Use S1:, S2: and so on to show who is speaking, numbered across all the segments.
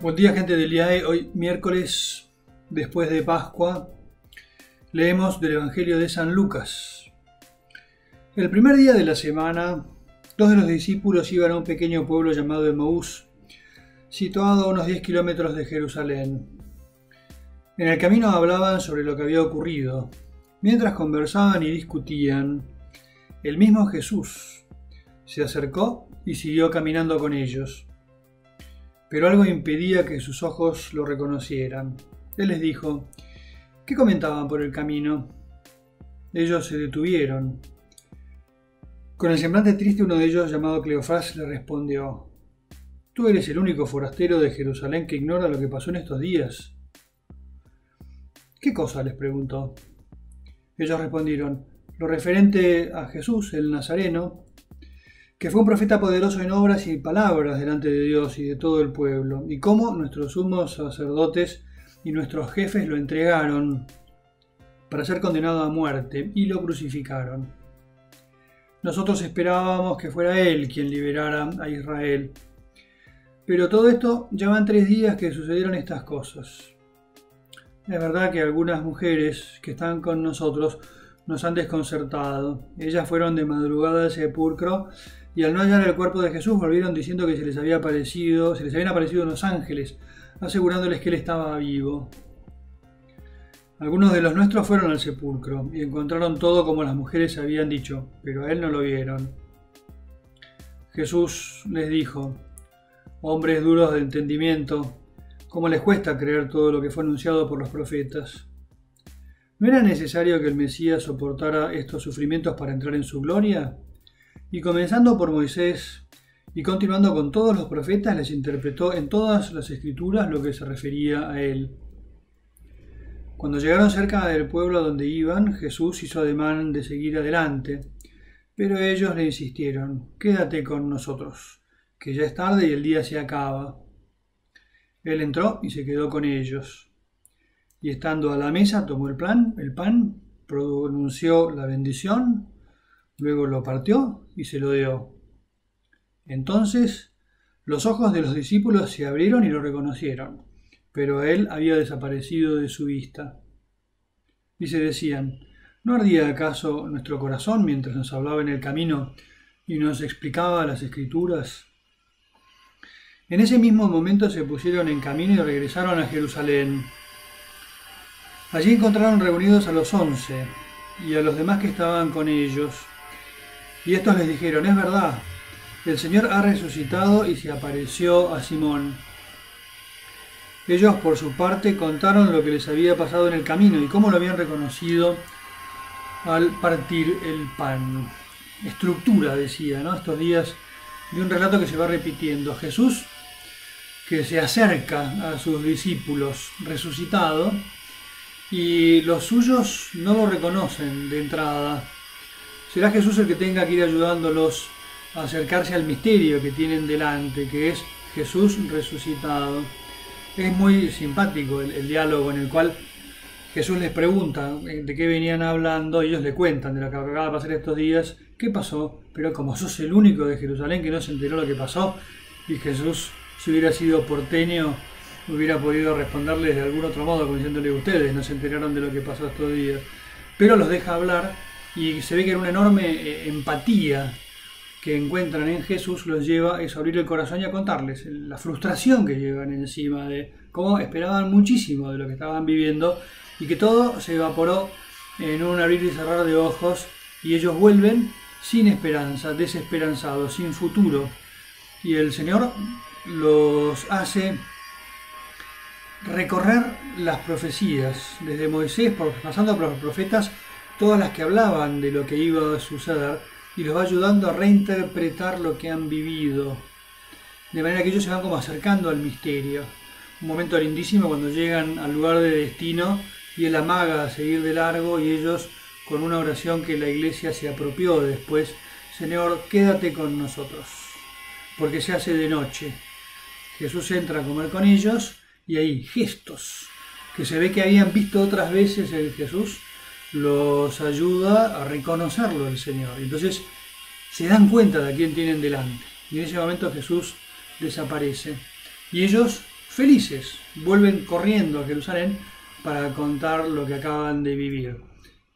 S1: Buen día, gente del IAE. Hoy miércoles, después de Pascua, leemos del Evangelio de San Lucas. El primer día de la semana, dos de los discípulos iban a un pequeño pueblo llamado Emaús, situado a unos 10 kilómetros de Jerusalén. En el camino hablaban sobre lo que había ocurrido. Mientras conversaban y discutían, el mismo Jesús se acercó y siguió caminando con ellos. Pero algo impedía que sus ojos lo reconocieran. Él les dijo: ¿qué comentaban por el camino? Ellos se detuvieron. Con el semblante triste, uno de ellos, llamado Cleofás, le respondió: ¿tú eres el único forastero de Jerusalén que ignora lo que pasó en estos días? ¿Qué cosa?, les preguntó. Ellos respondieron: lo referente a Jesús, el Nazareno, que fue un profeta poderoso en obras y palabras delante de Dios y de todo el pueblo, y cómo nuestros sumos sacerdotes y nuestros jefes lo entregaron para ser condenado a muerte y lo crucificaron. Nosotros esperábamos que fuera Él quien liberara a Israel. Pero todo esto ya van 3 días que sucedieron estas cosas. Es verdad que algunas mujeres que están con nosotros nos han desconcertado. Ellas fueron de madrugada al sepulcro y al no hallar el cuerpo de Jesús volvieron diciendo que se les habían aparecido unos ángeles, asegurándoles que Él estaba vivo. Algunos de los nuestros fueron al sepulcro y encontraron todo como las mujeres habían dicho, pero a Él no lo vieron. Jesús les dijo: hombres duros de entendimiento, ¿cómo les cuesta creer todo lo que fue anunciado por los profetas? ¿No era necesario que el Mesías soportara estos sufrimientos para entrar en su gloria? Y comenzando por Moisés y continuando con todos los profetas, les interpretó en todas las escrituras lo que se refería a él. Cuando llegaron cerca del pueblo a donde iban, Jesús hizo ademán de seguir adelante, pero ellos le insistieron: quédate con nosotros, que ya es tarde y el día se acaba. Él entró y se quedó con ellos, y estando a la mesa tomó el pan, pronunció la bendición, luego lo partió y se lo dio. Entonces los ojos de los discípulos se abrieron y lo reconocieron, pero él había desaparecido de su vista. Y se decían: ¿no ardía acaso nuestro corazón mientras nos hablaba en el camino y nos explicaba las Escrituras? En ese mismo momento se pusieron en camino y regresaron a Jerusalén. Allí encontraron reunidos a los 11 y a los demás que estaban con ellos. Y estos les dijeron: es verdad, el Señor ha resucitado y se apareció a Simón. Ellos, por su parte, contaron lo que les había pasado en el camino y cómo lo habían reconocido al partir el pan. Estructura, decía, ¿no?, estos días de un relato que se va repitiendo. Jesús, que se acerca a sus discípulos resucitado, y los suyos no lo reconocen de entrada. Será Jesús el que tenga que ir ayudándolos a acercarse al misterio que tienen delante, que es Jesús resucitado. Es muy simpático el diálogo en el cual Jesús les pregunta de qué venían hablando, y ellos le cuentan de lo que acaba de pasar estos días. ¿Qué pasó? Pero como sos el único de Jerusalén que no se enteró lo que pasó, y Jesús, si hubiera sido porteño, hubiera podido responderles de algún otro modo, como diciéndole: ustedes no se enteraron de lo que pasó estos días. Pero los deja hablar y se ve que en una enorme empatía que encuentran en Jesús los lleva a abrir el corazón y a contarles la frustración que llevan encima, de cómo esperaban muchísimo de lo que estaban viviendo y que todo se evaporó en un abrir y cerrar de ojos, y ellos vuelven sin esperanza, desesperanzados, sin futuro. Y el Señor los hace recorrer las profecías, desde Moisés, pasando por los profetas, todas las que hablaban de lo que iba a suceder, y los va ayudando a reinterpretar lo que han vivido, de manera que ellos se van como acercando al misterio. Un momento lindísimo cuando llegan al lugar de destino y Él amaga a seguir de largo, y ellos, con una oración que la Iglesia se apropió después: Señor, quédate con nosotros, porque se hace de noche. Jesús entra a comer con ellos, y ahí gestos que se ve que habían visto otras veces en Jesús los ayuda a reconocerlo el Señor. Entonces se dan cuenta de a quién tienen delante, y en ese momento Jesús desaparece. Y ellos felices, vuelven corriendo a Jerusalén para contar lo que acaban de vivir.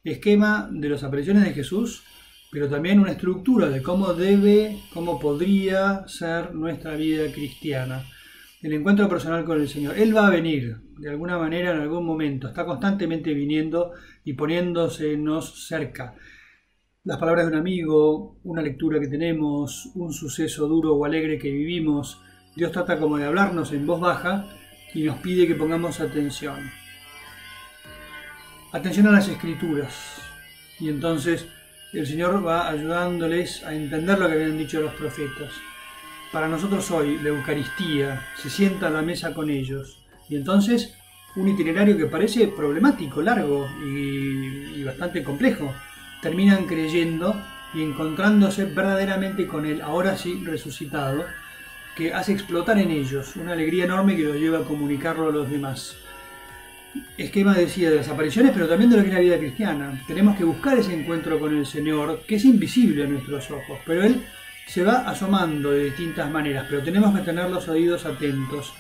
S1: Esquema de las apariciones de Jesús, pero también una estructura de cómo podría ser nuestra vida cristiana. El encuentro personal con el Señor. Él va a venir, de alguna manera, en algún momento. Está constantemente viniendo y poniéndosenos cerca. Las palabras de un amigo, una lectura que tenemos, un suceso duro o alegre que vivimos. Dios trata como de hablarnos en voz baja y nos pide que pongamos atención. Atención a las Escrituras. Y entonces el Señor va ayudándoles a entender lo que habían dicho los profetas. Para nosotros hoy, la Eucaristía, se sienta a la mesa con ellos. Y entonces, un itinerario que parece problemático, largo y bastante complejo. Terminan creyendo y encontrándose verdaderamente con Él, ahora sí resucitado, que hace explotar en ellos una alegría enorme que los lleva a comunicarlo a los demás. Esquema decía de las apariciones, pero también de lo que es la vida cristiana. Tenemos que buscar ese encuentro con el Señor, que es invisible a nuestros ojos, pero Él se va asomando de distintas maneras, pero tenemos que tener los oídos atentos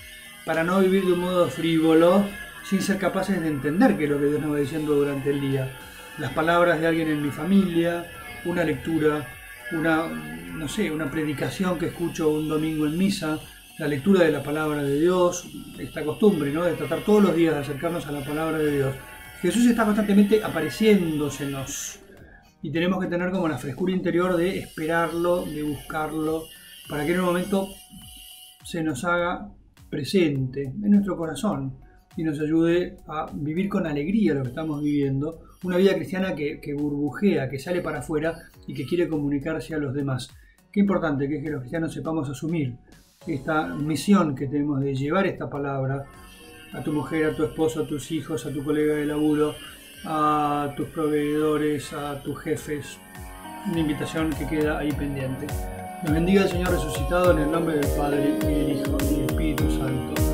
S1: para no vivir de un modo frívolo sin ser capaces de entender qué es lo que Dios nos va diciendo durante el día. Las palabras de alguien en mi familia, una lectura, una predicación que escucho un domingo en misa, la lectura de la palabra de Dios, esta costumbre, ¿no?, de tratar todos los días de acercarnos a la palabra de Dios. Jesús está constantemente apareciéndosenos. Y tenemos que tener como la frescura interior de esperarlo, de buscarlo, para que en un momento se nos haga presente en nuestro corazón y nos ayude a vivir con alegría lo que estamos viviendo, una vida cristiana que burbujea, que sale para afuera y que quiere comunicarse a los demás. Qué importante que es que los cristianos sepamos asumir esta misión que tenemos de llevar esta palabra a tu mujer, a tu esposo, a tus hijos, a tu colega de laburo, a tus proveedores, a tus jefes. Una invitación que queda ahí pendiente. Nos bendiga el Señor resucitado en el nombre del Padre, y del Hijo, y del Espíritu Santo.